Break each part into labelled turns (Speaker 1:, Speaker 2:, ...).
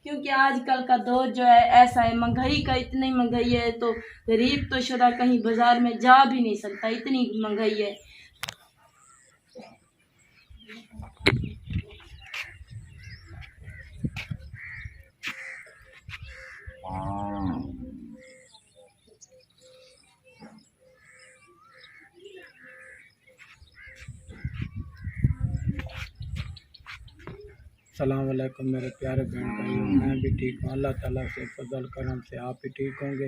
Speaker 1: क्योंकि आजकल का दौर जो है ऐसा है, महंगाई का इतनी महंगाई है तो गरीब तो शुदा कहीं बाजार में जा भी नहीं सकता, इतनी महंगाई है।
Speaker 2: अस्सलाम वालेकुम मेरे प्यारे बहन भाइयों, मैं भी ठीक हूँ। अल्लाह ताला से फजल करम से आप भी ठीक होंगे।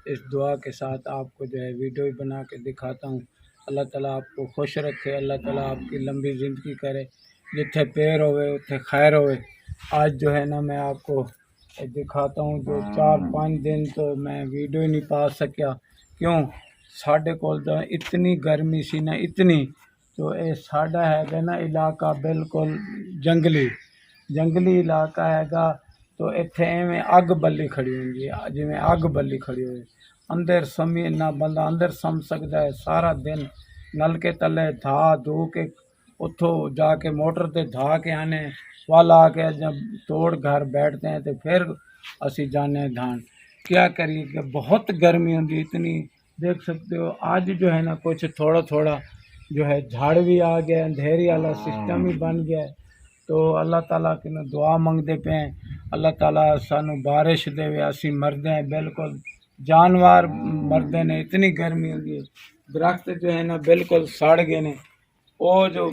Speaker 2: इस दुआ के साथ आपको जो है वीडियो ही बना के दिखाता हूँ। अल्लाह ताला आपको खुश रखे, अल्लाह ताला आपकी लंबी ज़िंदगी करे, जिथे पैर होवे उथे खैर होवे। आज जो है ना मैं आपको दिखाता हूँ, जो 4-5 दिन तो मैं वीडियो ही नहीं पा सकिया। क्यों? साढ़े कोल तो इतनी गर्मी सी ना, इतनी। तो ये साढ़ा है ना इलाका बिल्कुल जंगली इलाका हैगा। तो इत्थे एवें अग बली खड़ी होंगी, जिमें अग बली खड़ी होए। अंदर समी ना बंदा अंदर सम सकता है। सारा दिन नलके तले धा धू के उतो जाके मोटर ते धा के आने वाला आके जब तोड़ घर बैठते हैं तो फिर असी जाने धान। क्या करिए कि बहुत गर्मी होती इतनी। देख सकते हो आज जो है ना कुछ थोड़ा थोड़ा जो है झाड़ भी आ गया, अंधेरी वाला सिस्टम ही बन गया है। तो अल्लाह ताला की ना दुआ मंगते पे हैं, अल्लाह ताला सानू बारिश देवे। असी मरदे हैं बिल्कुल, जानवर मरदे ने, इतनी गर्मी होती है। दरख्त जो है ना बिल्कुल सड़ गए ने। वो जो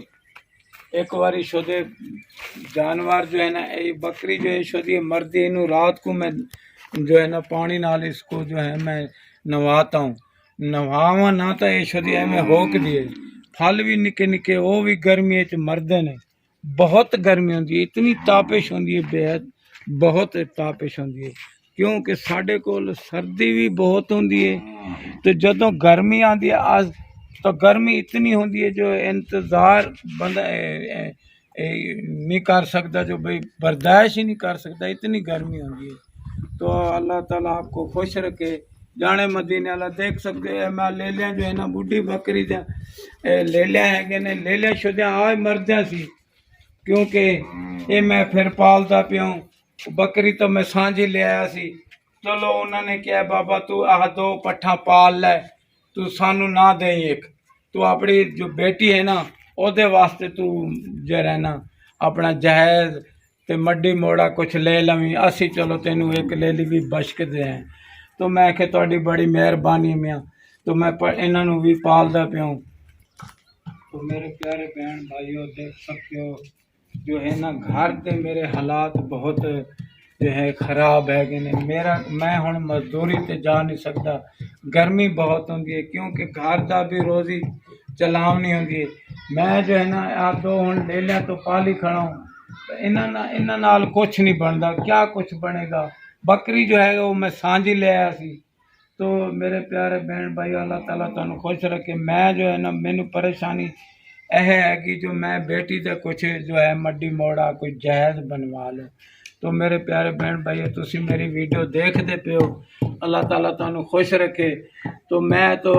Speaker 2: एक बारी शुदे जानवर जो है ना, ये बकरी जो है शुदी मरदी, इनू रात को मैं जो है ना पानी नाल इसको जो है मैं नवाता हूँ। नवावा ना तो ये शुदी है मैं होक दिए। फल भी निके निके वो भी गर्मी च मरदे ने। बहुत गर्मी होती है, इतनी तापिश होती है बेहद, बहुत तापिश होती है। क्योंकि साढ़े कोल सर्दी भी बहुत होती है। तो जदों गर्मी आती है आज तो गर्मी इतनी होती है जो इंतज़ार बंदा नहीं कर सकता, जो भाई बर्दाश्त ही नहीं कर सकता, इतनी गर्मी होती है। तो अल्लाह ताला आपको खुश रखे। जाने मदीने वाला देख सकते हैं, मैं ले लिया जो है ना बुढ़ी बकरी दे ले लिया है ने, ले लिया शुद्या आज मरद्या सी। क्योंकि ये मैं फिर पालता पिया बकरी, तो मैं सांझी ले आया सी। चलो उन्होंने क्या बाबा तू आह 2 पट्ठा पाल लै, तू सानू ना दे एक, तू अपनी जो बेटी है ना ओदे वास्ते तू जरा ना अपना जहेज ते मड्डी मोड़ा कुछ ले लवी। असी चलो तेनू एक ले ली भी बशक दे हैं। तो मैं आखे तुहाडी बड़ी मेहरबानी मियाँ। तो मैं इन्हों भी पालदा पिया। तो मेरे प्यारे बहन भाइयों देख सकते हो जो है ना घर के मेरे हालात बहुत जो है ख़राब है कि नहीं। मैं हुण मजदूरी ते जा नहीं सकता, गर्मी बहुत होती है। क्योंकि घर का भी रोज़ी चलावनी होती है। मैं जो है ना आप 2 हुण ले लिया तो पाली खड़ा हूँ। तो इन्हां नाल कुछ नहीं बनता, क्या कुछ बनेगा। बकरी जो है वो मैं सांझी ले आया सी। तो मेरे प्यारे बहन भाई अल्लाह ताला तुहानू खुश रखे। मैं जो है ना मैनू परेशानी यह है कि जो मैं बेटी दे कुछ जो है मड्डी मोड़ा कोई जहेज बनवा लो। तो मेरे प्यारे बहन भाई तुसी मेरी वीडियो देखते पे हो, अल्लाह ताला तुहानू खुश रखे। तो मैं तो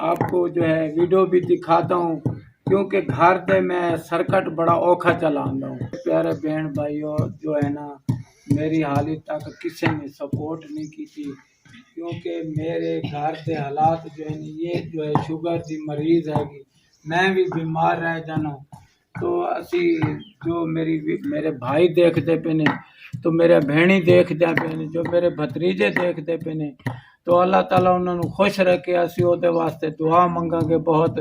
Speaker 2: आपको जो है वीडियो भी दिखाता हूँ, क्योंकि घर पे मैं सर्कट बड़ा औखा चलाता हूँ। प्यारे बहन भाइयों जो है ना मेरी हाली तक किसी ने सपोर्ट नहीं की थी। क्योंकि मेरे घर के हालात जो है ये जो है शुगर की मरीज़ हैगी, मैं भी बीमार रह जाना। तो असी जो मेरे भाई देखते पे ने, तो मेरे भेणी देखते पे ने, जो मेरे भतरीजे देखते पे ने। तो अल्लाह ताला उन्होंने खुश रखे। असी ओदे वास्ते दुआ मंगांगे बहुत।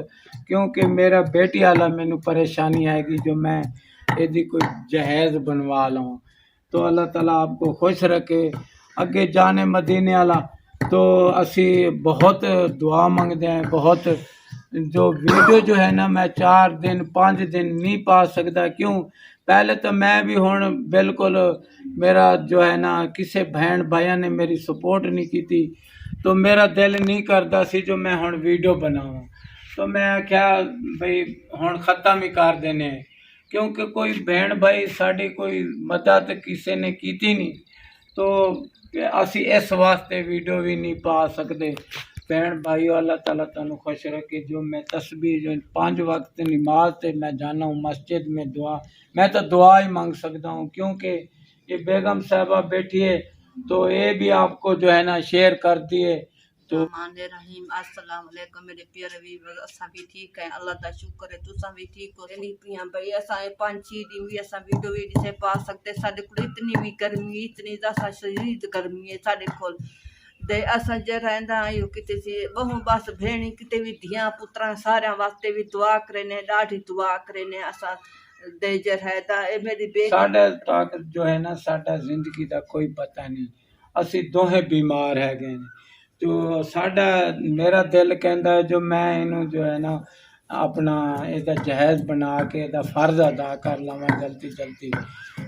Speaker 2: क्योंकि मेरा बेटी वाला मैनू परेशानी हैगी जो मैं यदि कोई जहेज बनवा लूँ। तो अल्लाह ताला आपको खुश रखे। अगे जाने मदीने वाला तो असी बहुत दुआ मंगते हैं बहुत। जो वीडियो जो है ना मैं 4 दिन 5 दिन नहीं पा सकता। क्यों? पहले तो मैं भी हुण बिल्कुल मेरा जो है ना किसी बहन भाइयों ने मेरी सपोर्ट नहीं की थी। तो मेरा दिल नहीं करता सी जो मैं हुण वीडियो बनाऊँ। तो मैं क्या भाई हुण ख़त्म ही कर देने। क्योंकि कोई बहन भाई साड़ी कोई मदद किसी ने की नहीं। तो असी इस वास्ते वीडियो भी नहीं पा सकते। बहन भाइयों अल्लाह ताला तुहानू खुश रखे। जो मैं तस्बीह जो 5 वक्त नमाज से मैं जाना हूँ मस्जिद में दुआ, मैं तो दुआ ही मांग सकता हूँ। क्योंकि ये बेगम साहबा बैठी है, तो ये भी आपको जो है ना शेयर कर दिए। तो
Speaker 3: रहीम अस्सलाम वालेकुम मेरे प्यारे व्यूअर्स, असा भी ठीक है, अल्लाह दा शुक्र है, तुसा भी ठीक हो। नहीं पिया भाई असा 5-6 दिन भी असा वीडियो से पा सकते, साडे कोल इतनी भी गर्मी, इतनी ज्यादा शदीद गर्मी है साडे कोल दे। असा जे रहंदा आहियूं किते सी बहु बस भेणी किते भी धिया पुत्रा सारे वास्ते भी दुआ करे ने, ॾाढी दुआ करे ने असा दे जे रहंदा ए मेरी बेटी।
Speaker 2: साडा तक जो है ना साडा जिंदगी का कोई पता नहीं, असी दोहे बीमार है गए। तो साडा मेरा दिल कहता है जो मैं इनू जो है ना अपना इसका जहेज बना के इसका फर्ज अदा कर लवां जल्दी जल्दी।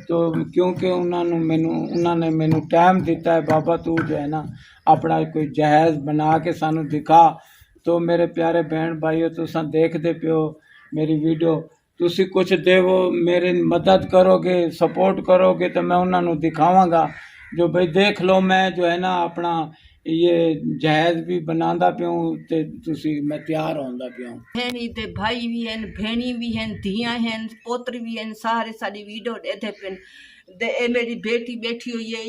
Speaker 2: तो क्योंकि उन्होंने मैनू टाइम दिता है, बाबा तू जो है ना अपना कोई जहेज बना के सानू दिखा। तो मेरे प्यारे बहन भाइयों, तुसा देखते पियो मेरी वीडियो, तुसी कुछ देवो, मेरी मदद करोगे, सपोर्ट करोगे तो मैं उन्होंने दिखावांगा जो भाई देख लो मैं जो है ना अपना ये जहेज भी बनांदा पियूं ते तुसी मैं तैयार होंदा पियूं।
Speaker 3: भेणी ते भाई भी हैं, भेणी भी हैं, धियां हैं, पोतरी भी हैं, सारे सारी वीडियो देते पिन दे। ए मेरी बेटी बैठी हुई है,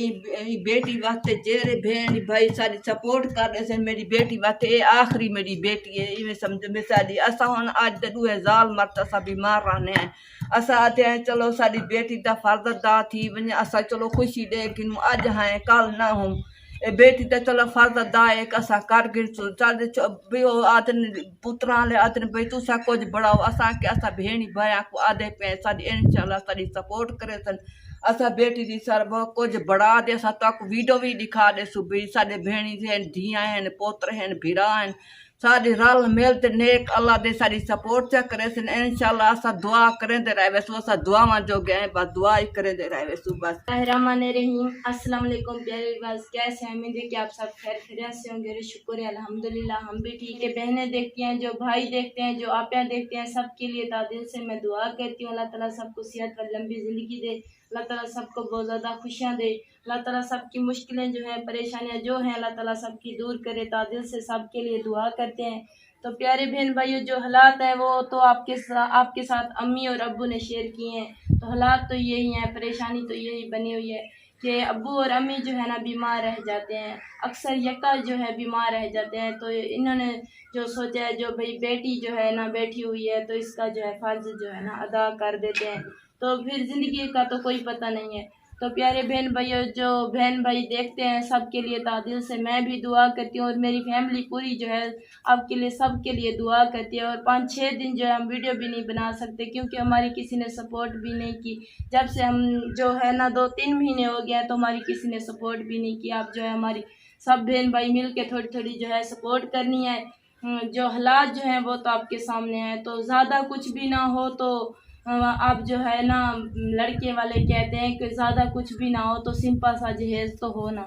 Speaker 3: ई बेटी वास्ते जेरे भेण भाई सारी सपोर्ट कर रहे थे मेरी बेटी वास्ते। ए आखिरी मेरी बेटी है, इवें समझ में सारी असा हुन अज दे दुए जाल मर्द असा बीमार रहने हैं। असा आते हैं चलो सारी बेटी दा फर्ज अदा थी वने, असा चलो खुशी दे कि अज हैं कल ना हूं। ए बेटी तो चलो फर्ज अदा है असा कर गिर भी आदन पुत्रा ले आदन भाई तुसा कुछ बढ़ाओ असा के असा भेणी भाया को आदे पे सारी इंशाल्लाह सारी सपोर्ट करे सन। असा बेटी दी सर कुछ बढ़ा दे, असा तक वीडियो भी दिखा दे सुबह साडे भेणी हैं, धियां हैं, पोत्र हैं, भिरा हैं, सारी रल मिल ते नेक अल्लाह दे सारी सपोर्ट से करे सन। इंशाल्लाह असा दुआ करें दे रहे सो असा दुआवां जो गए बस दुआ ही करें दे रहे सु बस।
Speaker 1: रहमानिर्रहीम अस्सलाम वालेकुम प्यारे व्यूअर्स, कैसे हैं? उम्मीद है कि आप सब खैर खैरियत से होंगे। शुक्र है अल्हम्दुलिल्लाह हम भी ठीक है। बहनें देखती हैं, जो भाई देखते हैं, जो आपियाँ देखते हैं, सबके लिए तादिल से मैं दुआ करती हूँ। अल्लाह ताला सबको सेहत और लंबी ज़िंदगी दे, अल्लाह ताला सबको बहुत ज़्यादा खुशियाँ दे, अल्लाह ताला सबकी मुश्किलें जो हैं परेशानियाँ जो हैं अल्लाह ताला सबकी दूर करे। तादिल से सबके लिए दुआ करते हैं। तो प्यारे बहन भाइयों, जो हालात हैं वो तो आपके साथ अम्मी और अब्बू ने शेयर किए हैं। तो हालात तो यही हैं, परेशानी तो यही बनी हुई है कि अब्बू और अम्मी जो है ना बीमार रह जाते हैं, अक्सर यका जो है बीमार रह जाते हैं। तो इन्होंने जो सोचा है जो भाई बेटी जो है ना बैठी हुई है तो इसका जो है फ़र्ज़ जो है ना अदा कर देते हैं, तो फिर ज़िंदगी का तो कोई पता नहीं है। तो प्यारे बहन भाइयों, जो बहन भाई देखते हैं सबके लिए तादिल से मैं भी दुआ करती हूँ और मेरी फैमिली पूरी जो है आपके लिए सबके लिए दुआ करती है। और 5-6 दिन जो है हम वीडियो भी नहीं बना सकते क्योंकि हमारी किसी ने सपोर्ट भी नहीं की। जब से हम जो है ना 2-3 महीने हो गए हैं तो हमारी किसी ने सपोर्ट भी नहीं किया। अब जो है हमारी सब बहन भाई मिल के थोड़ी थोड़ी जो है सपोर्ट करनी है। जो हालात जो हैं वो तो आपके सामने हैं, तो ज़्यादा कुछ भी ना हो तो आप जो है ना लड़के वाले कहते हैं कि ज़्यादा कुछ भी ना हो तो सिंपल सा जहेज़ तो हो ना।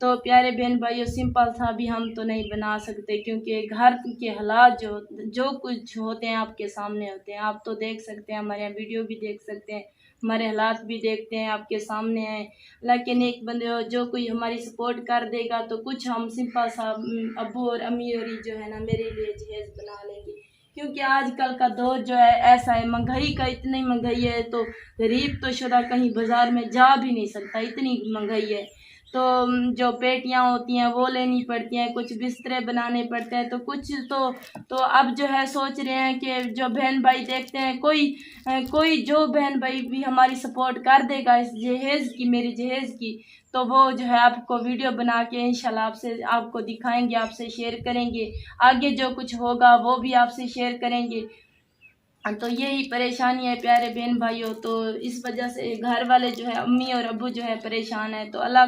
Speaker 1: तो प्यारे बहन भाइयों, सिंपल सा भी हम तो नहीं बना सकते क्योंकि घर के हालात जो कुछ होते हैं आपके सामने होते हैं। आप तो देख सकते हैं, हमारे यहाँ वीडियो भी देख सकते हैं, हमारे हालात भी देखते हैं, आपके सामने हैं। लेकिन एक बंदे जो कोई हमारी सपोर्ट कर देगा तो कुछ हम सिंपल सा अब्बू और अम्मी और जो है ना मेरे लिए जहेज़ बना लेंगे। क्योंकि आजकल का दौर जो है ऐसा है, महंगाई का इतनी महंगाई है तो गरीब तो शुदा कहीं बाज़ार में जा भी नहीं सकता, इतनी महंगाई है। तो जो पेटियाँ होती हैं वो लेनी पड़ती हैं, कुछ बिस्तरे बनाने पड़ते हैं, तो कुछ तो अब जो है सोच रहे हैं कि जो बहन भाई देखते हैं कोई जो बहन भाई भी हमारी सपोर्ट कर देगा इस जहेज़ की, मेरी जहेज़ की, तो वो जो है आपको वीडियो बना के इंशाल्लाह आपको दिखाएंगे, आपसे शेयर करेंगे। आगे जो कुछ होगा वो भी आपसे शेयर करेंगे। तो यही परेशानी है प्यारे बहन भाइयों। तो इस वजह से घर वाले जो है अम्मी और अब्बू जो है परेशान है। तो अल्लाह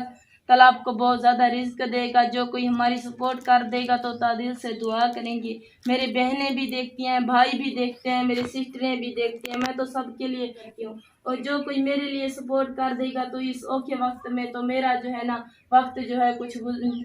Speaker 1: ताला आपको बहुत ज़्यादा रिज़्क देगा। जो कोई हमारी सपोर्ट कर देगा तो तादिल से दुआ करेंगे। मेरी बहनें भी देखती हैं, भाई भी देखते हैं, मेरी सिस्टरें भी देखती हैं, मैं तो सबके लिए करती हूँ। और जो कोई मेरे लिए सपोर्ट कर देगा तो इस औखे वक्त में तो मेरा जो है ना वक्त जो है कुछ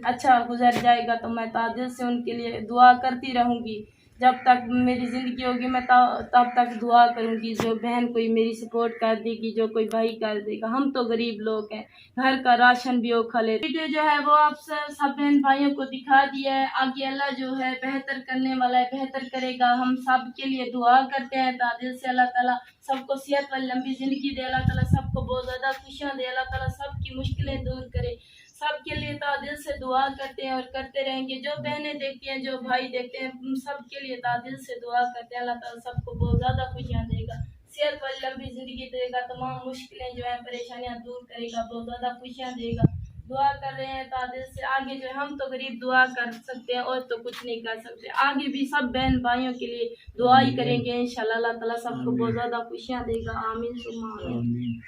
Speaker 1: अच्छा गुजर जाएगा। तो मैं तादिल से उनके लिए दुआ करती रहूँगी जब तक मेरी ज़िंदगी होगी मैं तब तक दुआ करूँगी। जो बहन कोई मेरी सपोर्ट कर देगी, जो कोई भाई कर देगा। हम तो गरीब लोग हैं, घर का राशन भी वो खा लेते। वीडियो जो है वो आप सब बहन भाइयों को दिखा दिया है। आगे अल्लाह जो है बेहतर करने वाला है, बेहतर करेगा। हम सब के लिए दुआ करते हैं दिल से। अल्लाह ताला सबको सेहत वाली लंबी ज़िंदगी दे, अल्लाह ताला सबको बहुत ज़्यादा खुशियाँ दे, अल्लाह ताला सबकी मुश्किलें दूर करे। सबके लिए दिल से दुआ करते हैं और करते रहेंगे। जो बहनें देखती हैं, जो भाई देखते हैं, सबके लिए दिल से दुआ करते हैं। अल्लाह ताला सबको बहुत ज़्यादा खुशियाँ देगा, सेहत वाली लंबी ज़िंदगी देगा, तमाम मुश्किलें जो हैं परेशानियाँ दूर करेगा, बहुत ज़्यादा खुशियाँ देगा। दुआ कर रहे हैं दिल से। आगे जो है हम तो गरीब दुआ कर सकते हैं और तो कुछ नहीं कर सकते। आगे भी सब बहन भाइयों के लिए दुआ ही करेंगे इंशाल्लाह। अल्लाह ताला सबको बहुत ज़्यादा खुशियाँ देगा। आमीन सुम्मा आमीन।
Speaker 2: आमीन।